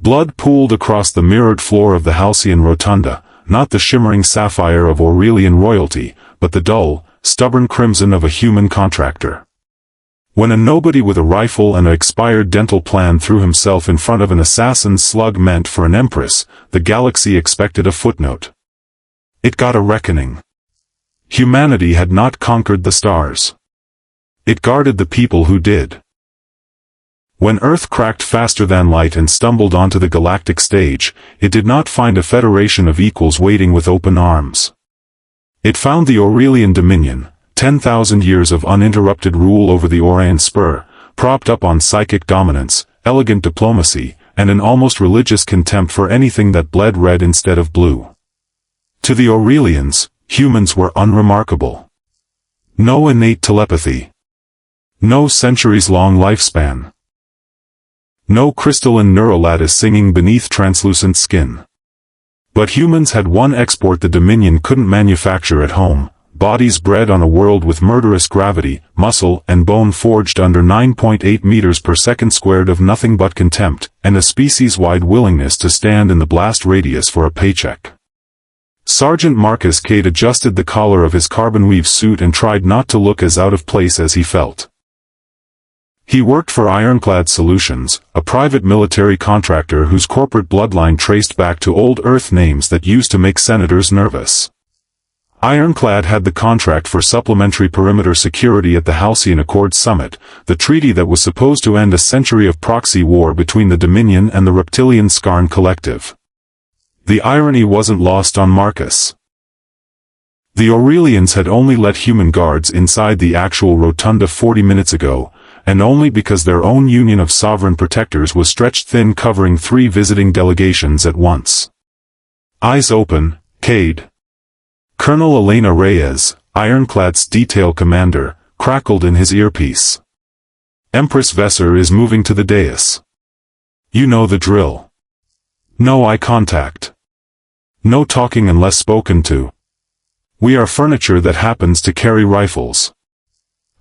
Blood pooled across the mirrored floor of the halcyon rotunda, not the shimmering sapphire of Aurelian royalty, but the dull, stubborn crimson of a human contractor. When a nobody with a rifle and an expired dental plan threw himself in front of an assassin's slug meant for an empress, the galaxy expected a footnote. It got a reckoning. Humanity had not conquered the stars. It guarded the people who did. When Earth cracked faster than light and stumbled onto the galactic stage, it did not find a federation of equals waiting with open arms. It found the Aurelian Dominion, 10,000 years of uninterrupted rule over the Orion Spur, propped up on psychic dominance, elegant diplomacy, and an almost religious contempt for anything that bled red instead of blue. To the Aurelians, humans were unremarkable. No innate telepathy. No centuries-long lifespan. No crystalline neurolattice singing beneath translucent skin. But humans had one export the Dominion couldn't manufacture at home: bodies bred on a world with murderous gravity, muscle and bone forged under 9.8 meters per second squared of nothing but contempt, and a species-wide willingness to stand in the blast radius for a paycheck. Sergeant Marcus Cade adjusted the collar of his carbon-weave suit and tried not to look as out of place as he felt. He worked for Ironclad Solutions, a private military contractor whose corporate bloodline traced back to old Earth names that used to make senators nervous. Ironclad had the contract for supplementary perimeter security at the Halcyon Accord Summit, the treaty that was supposed to end a century of proxy war between the Dominion and the reptilian Skarn Collective. The irony wasn't lost on Marcus. The Aurelians had only let human guards inside the actual rotunda 40 minutes ago, and only because their own union of sovereign protectors was stretched thin, covering 3 visiting delegations at once. Eyes open, Cade. Colonel Elena Reyes, Ironclad's detail commander, crackled in his earpiece. Empress Vesser is moving to the dais. You know the drill. No eye contact. No talking unless spoken to. We are furniture that happens to carry rifles.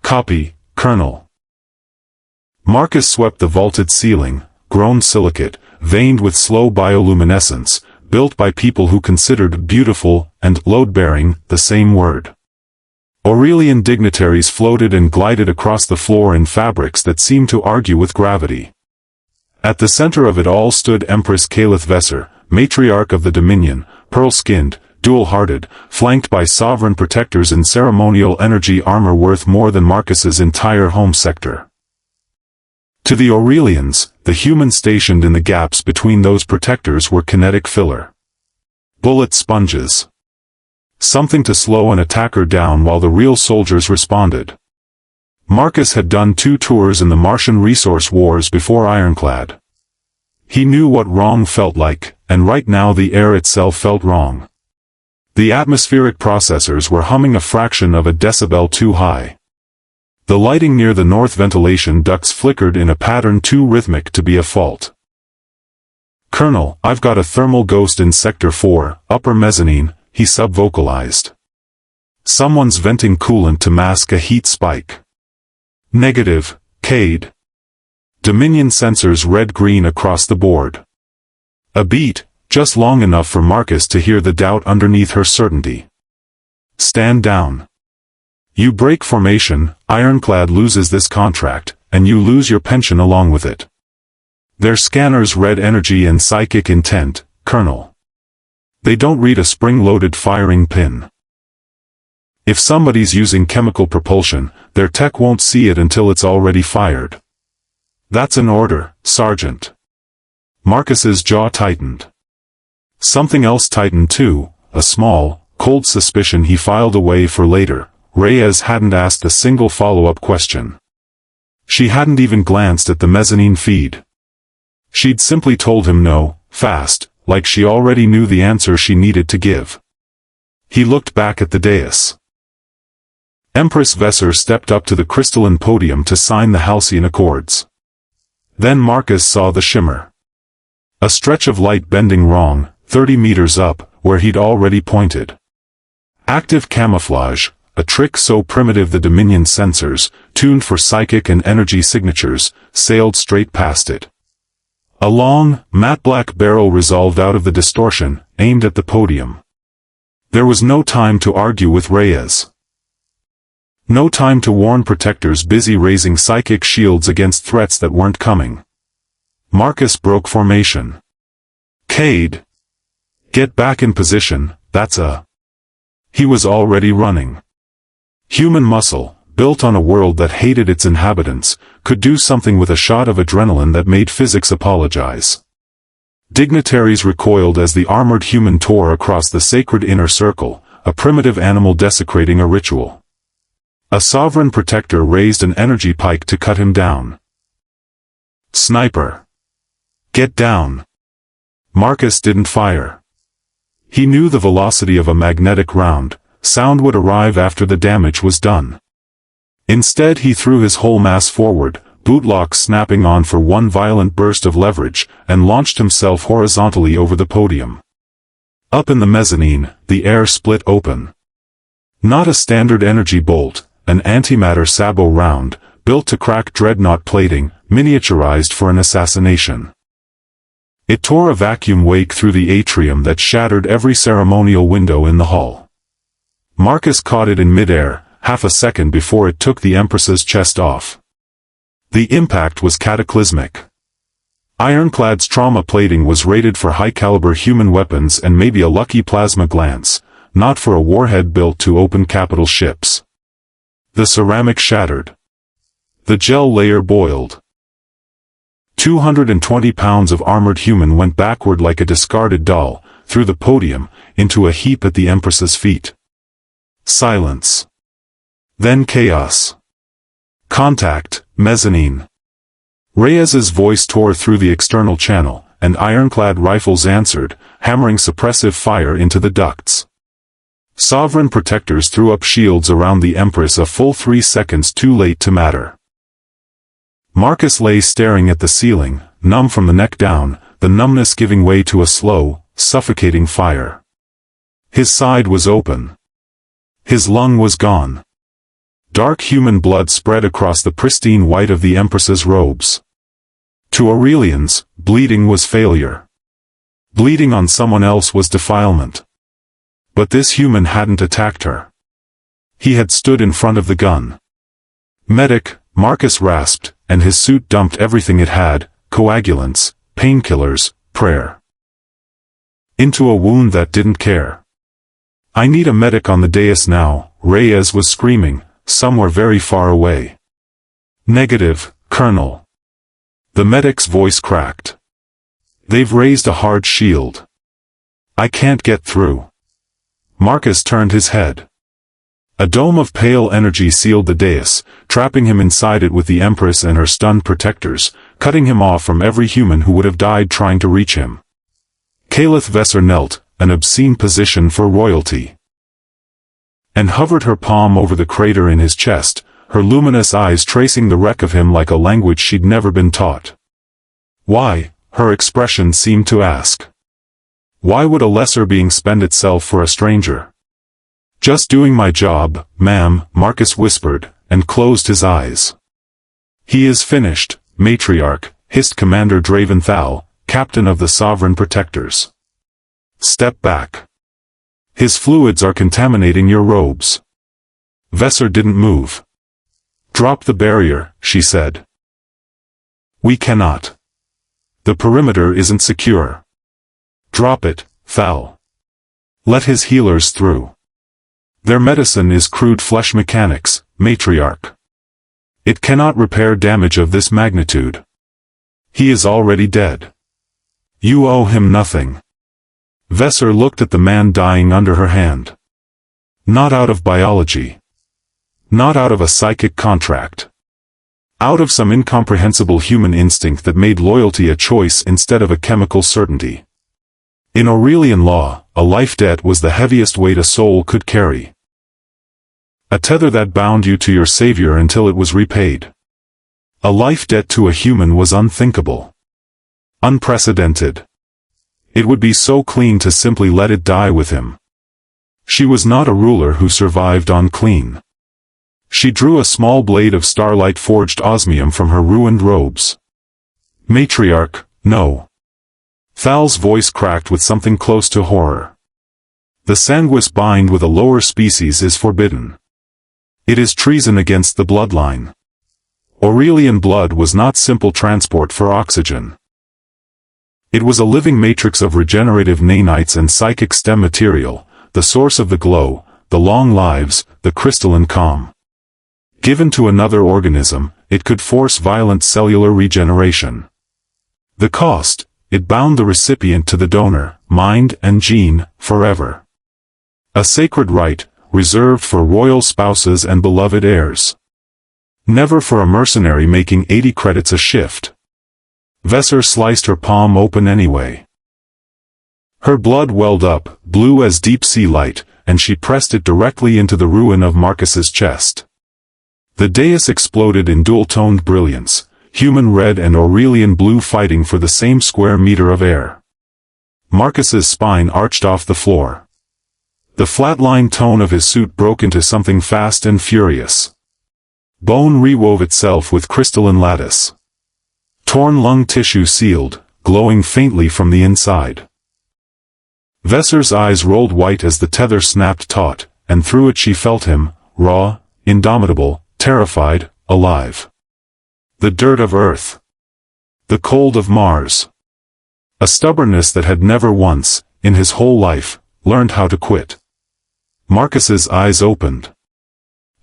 Copy, Colonel. Marcus swept the vaulted ceiling, grown silicate, veined with slow bioluminescence, built by people who considered beautiful and load-bearing the same word. Aurelian dignitaries floated and glided across the floor in fabrics that seemed to argue with gravity. At the center of it all stood Empress Kalith Vesser, matriarch of the Dominion, pearl-skinned, dual-hearted, flanked by sovereign protectors in ceremonial energy armor worth more than Marcus's entire home sector. To the Aurelians, the humans stationed in the gaps between those protectors were kinetic filler. Bullet sponges. Something to slow an attacker down while the real soldiers responded. Marcus had done 2 tours in the Martian resource wars before Ironclad. He knew what wrong felt like, and right now the air itself felt wrong. The atmospheric processors were humming a fraction of a decibel too high. The lighting near the north ventilation ducts flickered in a pattern too rhythmic to be a fault. Colonel, I've got a thermal ghost in Sector 4, upper mezzanine, he sub-vocalized. Someone's venting coolant to mask a heat spike. Negative, Cade. Dominion sensors red-green across the board. A beat, just long enough for Marcus to hear the doubt underneath her certainty. Stand down. You break formation, Ironclad loses this contract, and you lose your pension along with it. Their scanners read energy and psychic intent, Colonel. They don't read a spring-loaded firing pin. If somebody's using chemical propulsion, their tech won't see it until it's already fired. That's an order, Sergeant. Marcus's jaw tightened. Something else tightened too, a small, cold suspicion he filed away for later. Reyes hadn't asked a single follow-up question. She hadn't even glanced at the mezzanine feed. She'd simply told him no, fast, like she already knew the answer she needed to give. He looked back at the dais. Empress Vesser stepped up to the crystalline podium to sign the Halcyon Accords. Then Marcus saw the shimmer. A stretch of light bending wrong, 30 meters up, where he'd already pointed. Active camouflage, a trick so primitive the Dominion sensors, tuned for psychic and energy signatures, sailed straight past it. A long, matte-black barrel resolved out of the distortion, aimed at the podium. There was no time to argue with Reyes. No time to warn protectors busy raising psychic shields against threats that weren't coming. Marcus broke formation. Cade. Get back in position, that's a... He was already running. Human muscle, built on a world that hated its inhabitants, could do something with a shot of adrenaline that made physics apologize. Dignitaries recoiled as the armored human tore across the sacred inner circle, a primitive animal desecrating a ritual. A sovereign protector raised an energy pike to cut him down. Sniper. Get down. Marcus didn't fire. He knew the velocity of a magnetic round, sound would arrive after the damage was done. Instead he threw his whole mass forward, bootlocks snapping on for one violent burst of leverage, and launched himself horizontally over the podium. Up in the mezzanine, the air split open. Not a standard energy bolt, an antimatter sabot round, built to crack dreadnought plating, miniaturized for an assassination. It tore a vacuum wake through the atrium that shattered every ceremonial window in the hall. Marcus caught it in midair, half a second before it took the Empress's chest off. The impact was cataclysmic. Ironclad's trauma plating was rated for high-caliber human weapons and maybe a lucky plasma glance, not for a warhead built to open capital ships. The ceramic shattered. The gel layer boiled. 220 pounds of armored human went backward like a discarded doll, through the podium, into a heap at the Empress's feet. Silence. Then chaos. Contact, mezzanine. Reyes's voice tore through the external channel, and ironclad rifles answered, hammering suppressive fire into the ducts. Sovereign protectors threw up shields around the Empress a full 3 seconds too late to matter. Marcus lay staring at the ceiling, numb from the neck down, the numbness giving way to a slow, suffocating fire. His side was open. His lung was gone. Dark human blood spread across the pristine white of the Empress's robes. To Aurelians, bleeding was failure. Bleeding on someone else was defilement. But this human hadn't attacked her. He had stood in front of the gun. Medic, Marcus rasped, and his suit dumped everything it had, coagulants, painkillers, prayer. Into a wound that didn't care. I need a medic on the dais now, Reyes was screaming, somewhere very far away. Negative, Colonel. The medic's voice cracked. They've raised a hard shield. I can't get through. Marcus turned his head. A dome of pale energy sealed the dais, trapping him inside it with the Empress and her stunned protectors, cutting him off from every human who would have died trying to reach him. Calith Vesser knelt, an obscene position for royalty, and hovered her palm over the crater in his chest, her luminous eyes tracing the wreck of him like a language she'd never been taught. Why, her expression seemed to ask. Why would a lesser being spend itself for a stranger? Just doing my job, ma'am, Marcus whispered, and closed his eyes. He is finished, matriarch, hissed Commander Draventhal, captain of the Sovereign Protectors. Step back. His fluids are contaminating your robes. Vesser didn't move. Drop the barrier, she said. We cannot. The perimeter isn't secure. Drop it, Thal. Let his healers through. Their medicine is crude flesh mechanics, matriarch. It cannot repair damage of this magnitude. He is already dead. You owe him nothing. Vesser looked at the man dying under her hand. Not out of biology. Not out of a psychic contract. Out of some incomprehensible human instinct that made loyalty a choice instead of a chemical certainty. In Aurelian law, a life debt was the heaviest weight a soul could carry. A tether that bound you to your savior until it was repaid. A life debt to a human was unthinkable. Unprecedented. It would be so clean to simply let it die with him. She was not a ruler who survived on clean. She drew a small blade of starlight-forged osmium from her ruined robes. Matriarch, No. Thal's voice cracked with something close to horror. The sanguis bind with a lower species is forbidden. It is treason against the bloodline. Aurelian blood was not simple transport for oxygen. It was a living matrix of regenerative nanites and psychic stem material, the source of the glow, the long lives, the crystalline calm. Given to another organism, it could force violent cellular regeneration. The cost: it bound the recipient to the donor, mind and gene, forever. A sacred right, reserved for royal spouses and beloved heirs. Never for a mercenary making 80 credits a shift. Vesser sliced her palm open anyway. Her blood welled up, blue as deep-sea light, and she pressed it directly into the ruin of Marcus's chest. The dais exploded in dual-toned brilliance, human red and Aurelian blue fighting for the same square meter of air. Marcus's spine arched off the floor. The flatline tone of his suit broke into something fast and furious. Bone rewove itself with crystalline lattice. Torn lung tissue sealed, glowing faintly from the inside. Vesser's eyes rolled white as the tether snapped taut, and through it she felt him, raw, indomitable, terrified, alive. The dirt of Earth. The cold of Mars. A stubbornness that had never once, in his whole life, learned how to quit. Marcus's eyes opened.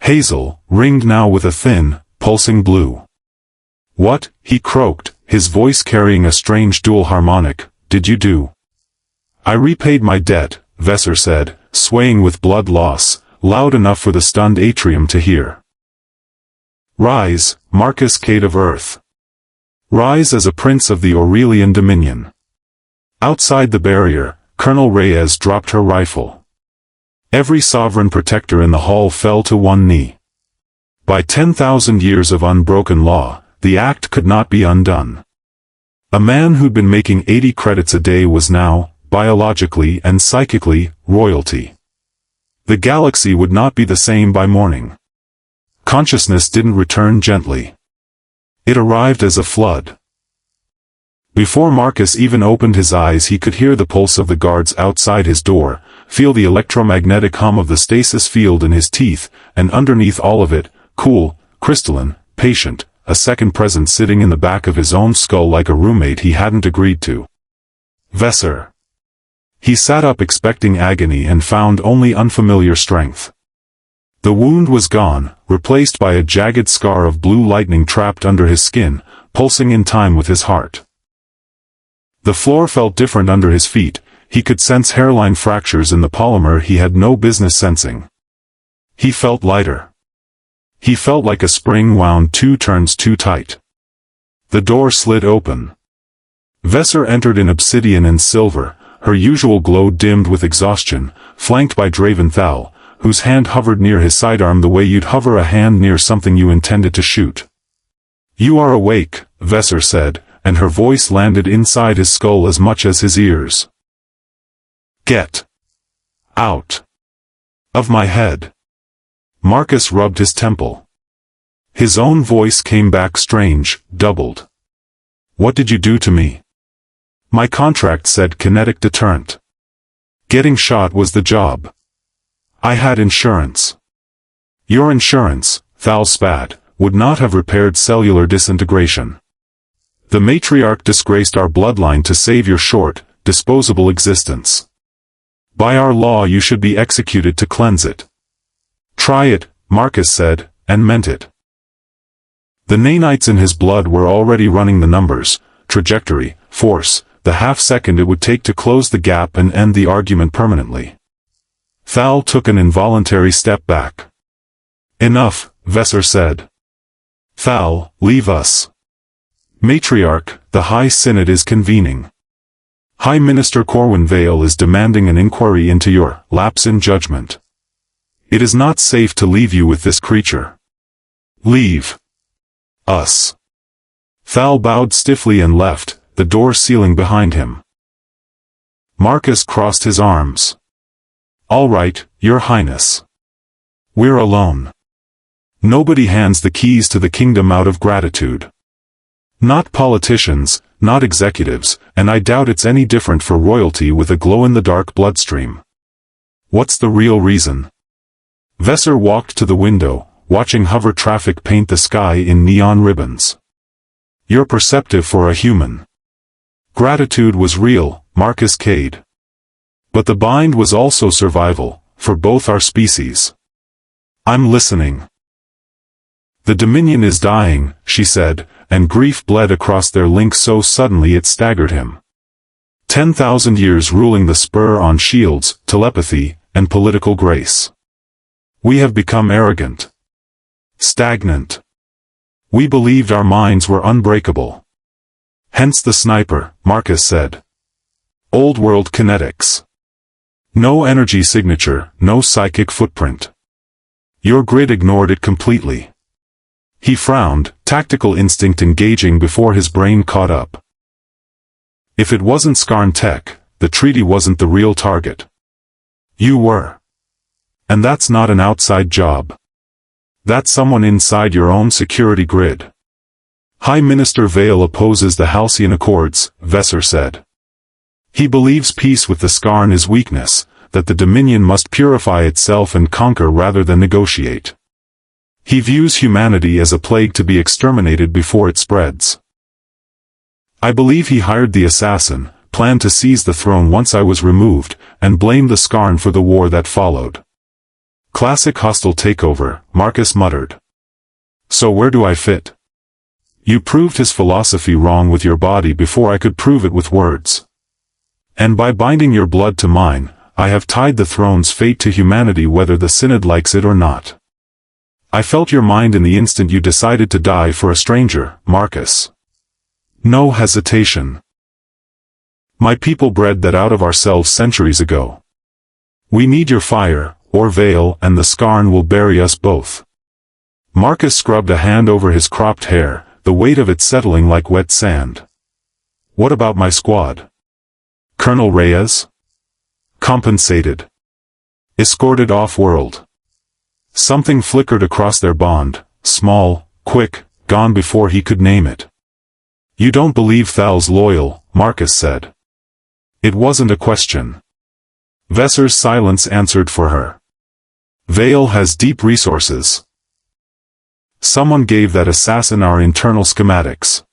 Hazel, ringed now with a thin, pulsing blue. "What," he croaked, his voice carrying a strange dual harmonic, "did you do?" "I repaid my debt," Vesser said, swaying with blood loss, loud enough for the stunned atrium to hear. "Rise, Marcus Cade of Earth. Rise as a prince of the Aurelian dominion." Outside the barrier, Colonel Reyes dropped her rifle. Every sovereign protector in the hall fell to one knee. By 10,000 years of unbroken law, the act could not be undone. A man who'd been making 80 credits a day was now, biologically and psychically, royalty. The galaxy would not be the same by morning. Consciousness didn't return gently. It arrived as a flood. Before Marcus even opened his eyes, he could hear the pulse of the guards outside his door, feel the electromagnetic hum of the stasis field in his teeth, and underneath all of it, cool, crystalline, patient, a second presence sitting in the back of his own skull like a roommate he hadn't agreed to. Vesser. He sat up expecting agony and found only unfamiliar strength. The wound was gone, replaced by a jagged scar of blue lightning trapped under his skin, pulsing in time with his heart. The floor felt different under his feet. He could sense hairline fractures in the polymer he had no business sensing. He felt lighter. He felt like a spring wound 2 turns too tight. The door slid open. Vesser entered in obsidian and silver, her usual glow dimmed with exhaustion, flanked by Draven Thal, whose hand hovered near his sidearm the way you'd hover a hand near something you intended to shoot. "You are awake," Vesser said, and her voice landed inside his skull as much as his ears. "Get out of my head." Marcus rubbed his temple. His own voice came back strange, doubled. "What did you do to me?" "My contract said kinetic deterrent. Getting shot was the job. I had insurance." "Your insurance," Thal spat, "would not have repaired cellular disintegration. The matriarch disgraced our bloodline to save your short, disposable existence. By our law you should be executed to cleanse it." "Try it," Marcus said, and meant it. The nanites in his blood were already running the numbers, trajectory, force, the half-second it would take to close the gap and end the argument permanently. Thal took an involuntary step back. "Enough," Vesser said. "Thal, leave us. Matriarch, the High Synod is convening. High Minister Corwin Vale is demanding an inquiry into your lapse in judgment. It is not safe to leave you with this creature. Leave us." Thal bowed stiffly and left, the door sealing behind him. Marcus crossed his arms. "All right, Your Highness. We're alone. Nobody hands the keys to the kingdom out of gratitude. Not politicians, not executives, and I doubt it's any different for royalty with a glow-in-the-dark bloodstream. What's the real reason? Vesser walked to the window, watching hover traffic paint the sky in neon ribbons. You're perceptive for a human. Gratitude was real, Marcus Cade. But the bind was also survival, for both our species. I'm listening. The Dominion is dying, she said, and grief bled across their link so suddenly it staggered him. 10,000 years ruling the spur on shields, telepathy, and political grace. We have become arrogant. Stagnant. We believed our minds were unbreakable. Hence the sniper, Marcus said. Old world kinetics. No energy signature, no psychic footprint. Your grid ignored it completely. He frowned, tactical instinct engaging before his brain caught up. If it wasn't Skarn tech, the treaty wasn't the real target. You were. And that's not an outside job. That's someone inside your own security grid. High Minister Vale opposes the Halcyon Accords, Vesser said. He believes peace with the Skarn is weakness, that the Dominion must purify itself and conquer rather than negotiate. He views humanity as a plague to be exterminated before it spreads. I believe he hired the assassin, planned to seize the throne once I was removed, and blamed the Skarn for the war that followed. Classic hostile takeover, Marcus muttered. So where do I fit? You proved his philosophy wrong with your body before I could prove it with words. And by binding your blood to mine, I have tied the throne's fate to humanity whether the Synod likes it or not. I felt your mind in the instant you decided to die for a stranger, Marcus. No hesitation. My people bred that out of ourselves centuries ago. We need your fire, or Vale, and the Skarn will bury us both. Marcus scrubbed a hand over his cropped hair, the weight of it settling like wet sand. What about my squad? Colonel Reyes? Compensated. Escorted off-world. Something flickered across their bond, small, quick, gone before he could name it. You don't believe Thal's loyal, Marcus said. It wasn't a question. Vesser's silence answered for her. Vale has deep resources. Someone gave that assassin our internal schematics.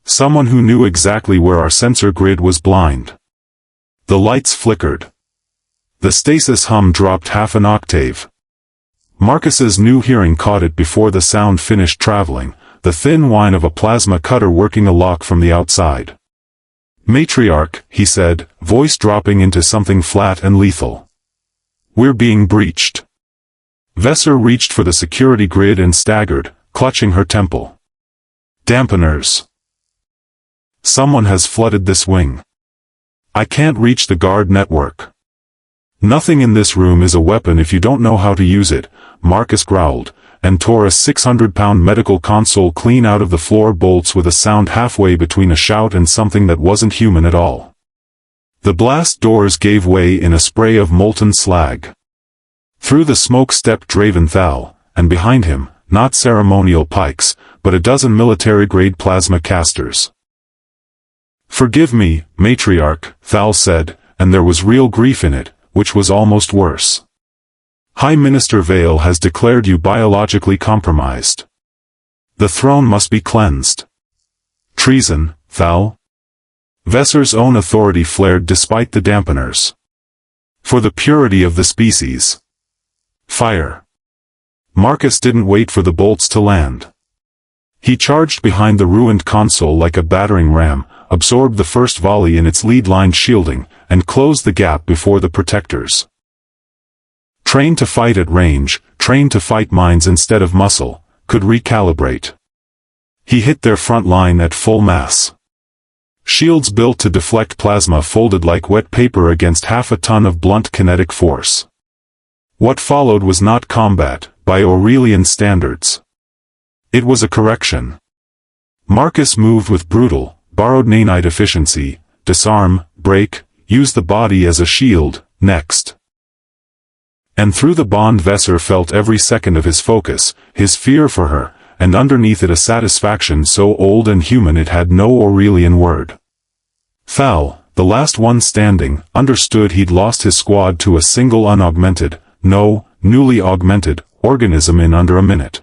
Someone who knew exactly where our sensor grid was blind. The lights flickered. The stasis hum dropped half an octave. Marcus's new hearing caught it before the sound finished traveling, the thin whine of a plasma cutter working a lock from the outside. Matriarch, he said, voice dropping into something flat and lethal. We're being breached. Vesser reached for the security grid and staggered, clutching her temple. Dampeners. Someone has flooded this wing. I can't reach the guard network. Nothing in this room is a weapon if you don't know how to use it, Marcus growled, and tore a 600-pound medical console clean out of the floor bolts with a sound halfway between a shout and something that wasn't human at all. The blast doors gave way in a spray of molten slag. Through the smoke stepped Draven Thal, and behind him, not ceremonial pikes, but a dozen military-grade plasma casters. Forgive me, Matriarch, Thal said, and there was real grief in it, which was almost worse. High Minister Vale has declared you biologically compromised. The throne must be cleansed. Treason, Thal? Vesser's own authority flared despite the dampeners. For the purity of the species. Fire. Marcus didn't wait for the bolts to land. He charged behind the ruined console like a battering ram, absorbed the first volley in its lead-line shielding, and closed the gap before the protectors. Trained to fight at range, trained to fight minds instead of muscle, could recalibrate. He hit their front line at full mass. Shields built to deflect plasma folded like wet paper against half a ton of blunt kinetic force. What followed was not combat, by Aurelian standards. It was a correction. Marcus moved with brutal, borrowed nanite efficiency, disarm, break, use the body as a shield, next. And through the bond Vesser felt every second of his focus, his fear for her, and underneath it a satisfaction so old and human it had no Aurelian word. Thal, the last one standing, understood he'd lost his squad to a single newly augmented, organism in under a minute.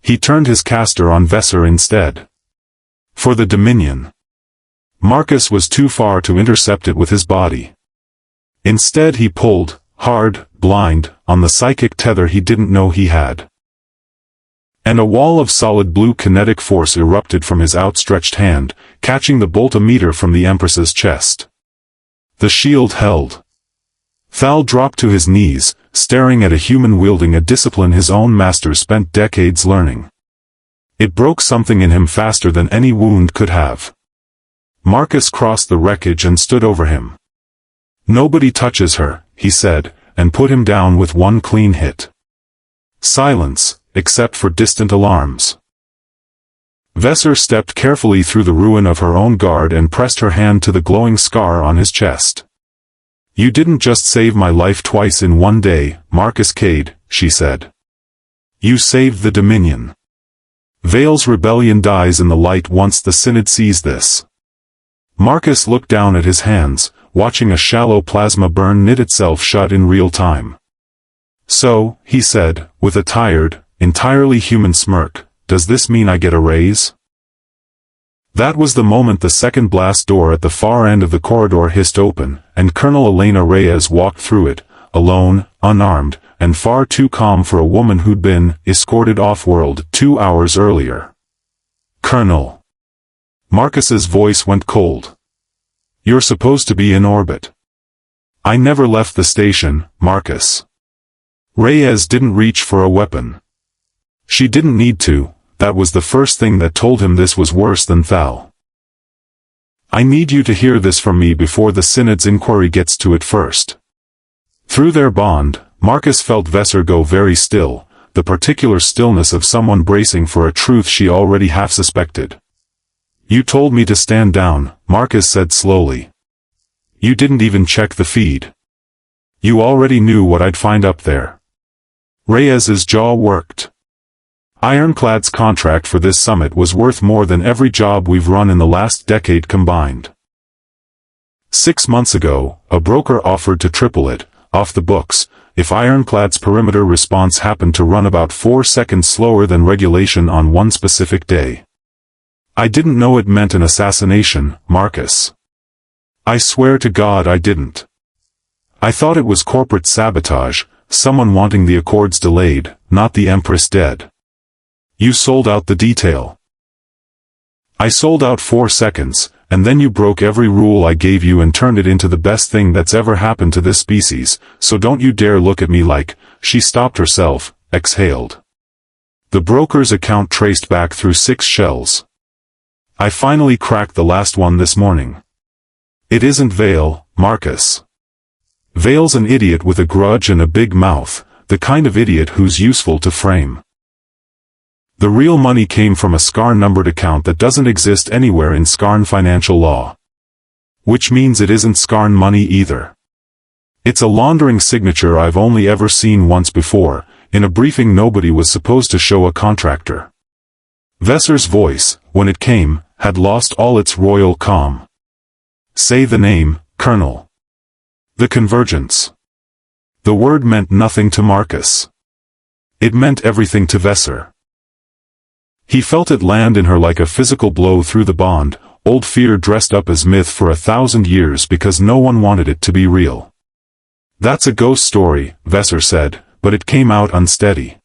He turned his caster on Vesser instead. For the Dominion. Marcus was too far to intercept it with his body. Instead he pulled, hard, blind, on the psychic tether he didn't know he had. And a wall of solid blue kinetic force erupted from his outstretched hand, catching the bolt a meter from the Empress's chest. The shield held. Thal dropped to his knees, staring at a human wielding a discipline his own master spent decades learning. It broke something in him faster than any wound could have. Marcus crossed the wreckage and stood over him. "Nobody touches her," he said, and put him down with one clean hit. Silence, except for distant alarms. Vesser stepped carefully through the ruin of her own guard and pressed her hand to the glowing scar on his chest. "You didn't just save my life twice in one day, Marcus Cade," she said. "You saved the Dominion. Vale's rebellion dies in the light once the Synod sees this." Marcus looked down at his hands, watching a shallow plasma burn knit itself shut in real time. "So," he said, with a tired, entirely human smirk, "does this mean I get a raise?" That was the moment the second blast door at the far end of the corridor hissed open, and Colonel Elena Reyes walked through it, alone, unarmed, and far too calm for a woman who'd been escorted off-world 2 hours earlier. "Colonel." Marcus's voice went cold. "You're supposed to be in orbit." "I never left the station, Marcus." Reyes didn't reach for a weapon. She didn't need to. That was the first thing that told him this was worse than Thal. "I need you to hear this from me before the Synod's inquiry gets to it first." Through their bond, Marcus felt Vesser go very still, the particular stillness of someone bracing for a truth she already half suspected. "You told me to stand down," Marcus said slowly. "You didn't even check the feed. You already knew what I'd find up there." Reyes's jaw worked. "Ironclad's contract for this summit was worth more than every job we've run in the last decade combined. 6 months ago, a broker offered to triple it, off the books, if Ironclad's perimeter response happened to run about 4 seconds slower than regulation on one specific day. I didn't know it meant an assassination, Marcus. I swear to God I didn't. I thought it was corporate sabotage, someone wanting the Accords delayed, not the Empress dead. You sold out the detail. I sold out 4 seconds, and then you broke every rule I gave you and turned it into the best thing that's ever happened to this species, so don't you dare look at me like," she stopped herself, exhaled. "The broker's account traced back through 6 shells. I finally cracked the last one this morning. It isn't Vale, Marcus. Vale's an idiot with a grudge and a big mouth, the kind of idiot who's useful to frame. The real money came from a Scarn-numbered account that doesn't exist anywhere in Scarn financial law. Which means it isn't Scarn money either. It's a laundering signature I've only ever seen once before. In a briefing nobody was supposed to show a contractor." Vesser's voice, when it came, had lost all its royal calm. "Say the name, Colonel." The Convergence. The word meant nothing to Marcus. It meant everything to Vesser. He felt it land in her like a physical blow through the bond, old fear dressed up as myth for 1,000 years because no one wanted it to be real. "That's a ghost story," Vesser said, "but it came out unsteady.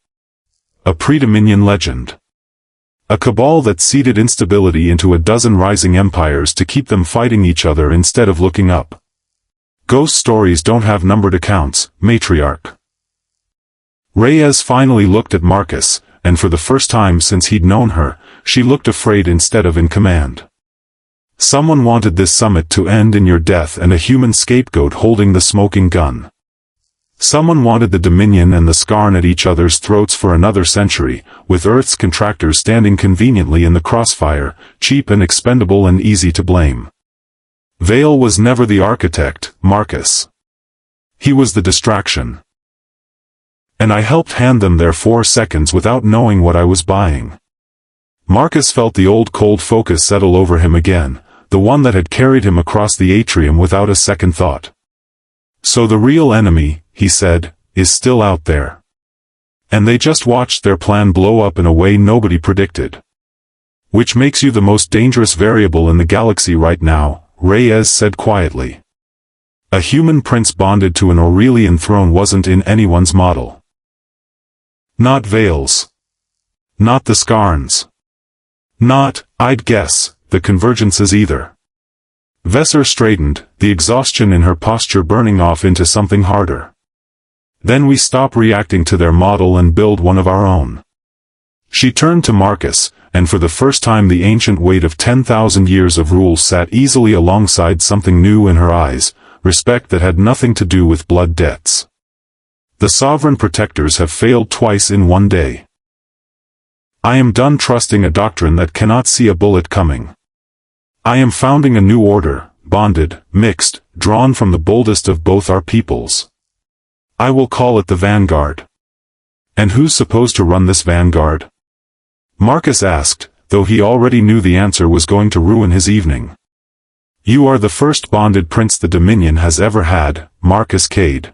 A pre-Dominion legend. A cabal that seeded instability into a dozen rising empires to keep them fighting each other instead of looking up. Ghost stories don't have numbered accounts, matriarch." Reyes finally looked at Marcus, and for the first time since he'd known her, she looked afraid instead of in command. "Someone wanted this summit to end in your death and a human scapegoat holding the smoking gun. Someone wanted the Dominion and the Scarn at each other's throats for another century, with Earth's contractors standing conveniently in the crossfire, cheap and expendable and easy to blame. Vale was never the architect, Marcus. He was the distraction. And I helped hand them their 4 seconds without knowing what I was buying. Marcus felt the old cold focus settle over him again, the one that had carried him across the atrium without a second thought. So the real enemy, he said, is still out there. And they just watched their plan blow up in a way nobody predicted. Which makes you the most dangerous variable in the galaxy right now, Reyes said quietly. A human prince bonded to an Aurelian throne wasn't in anyone's model. Not Vales. Not the Skarns. Not, I'd guess, the Convergences either. Vesser straightened, the exhaustion in her posture burning off into something harder. Then we stop reacting to their model and build one of our own. She turned to Marcus, and for the first time the ancient weight of 10,000 years of rule sat easily alongside something new in her eyes, respect that had nothing to do with blood debts. The sovereign protectors have failed twice in one day. I am done trusting a doctrine that cannot see a bullet coming. I am founding a new order, bonded, mixed, drawn from the boldest of both our peoples. I will call it the Vanguard. And who's supposed to run this Vanguard? Marcus asked, though he already knew the answer was going to ruin his evening. You are the first bonded prince the Dominion has ever had, Marcus Cade.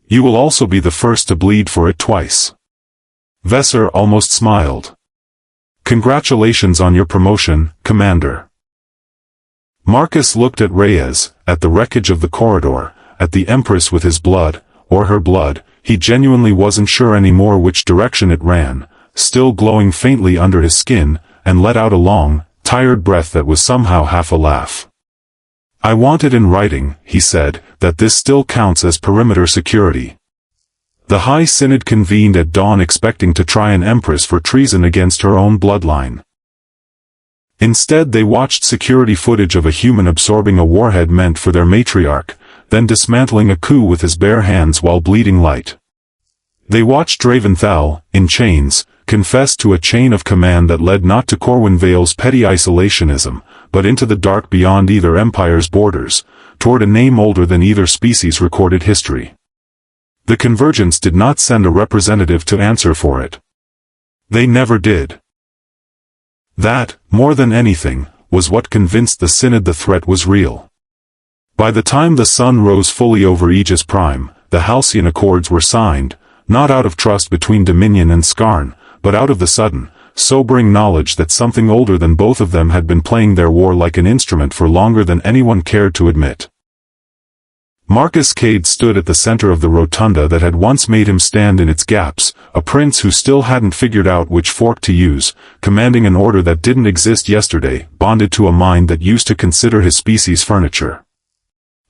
You will also be the first to bleed for it twice. Vesser almost smiled. Congratulations on your promotion, Commander. Marcus looked at Reyes, at the wreckage of the corridor, at the Empress with his blood, or her blood, he genuinely wasn't sure anymore which direction it ran, still glowing faintly under his skin, and let out a long, tired breath that was somehow half a laugh. I want it in writing, he said, that this still counts as perimeter security. The High Synod convened at dawn expecting to try an Empress for treason against her own bloodline. Instead they watched security footage of a human absorbing a warhead meant for their matriarch, then dismantling a coup with his bare hands while bleeding light. They watched Draventhal, in chains, confess to a chain of command that led not to Corwin Vale's petty isolationism, but into the dark beyond either empire's borders, toward a name older than either species' recorded history. The Convergence did not send a representative to answer for it. They never did. That, more than anything, was what convinced the Synod the threat was real. By the time the sun rose fully over Aegis Prime, the Halcyon Accords were signed, not out of trust between Dominion and Skarn, but out of the sudden, sobering knowledge that something older than both of them had been playing their war like an instrument for longer than anyone cared to admit. Marcus Cade stood at the center of the rotunda that had once made him stand in its gaps, a prince who still hadn't figured out which fork to use, commanding an order that didn't exist yesterday, bonded to a mind that used to consider his species furniture.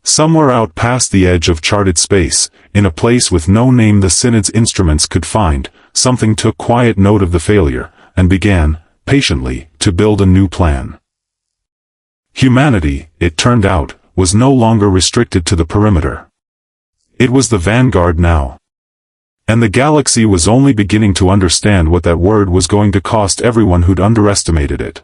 Somewhere out past the edge of charted space, in a place with no name the Synod's instruments could find, something took quiet note of the failure, and began, patiently, to build a new plan. Humanity, it turned out, was no longer restricted to the perimeter. It was the Vanguard now. And the galaxy was only beginning to understand what that word was going to cost everyone who'd underestimated it.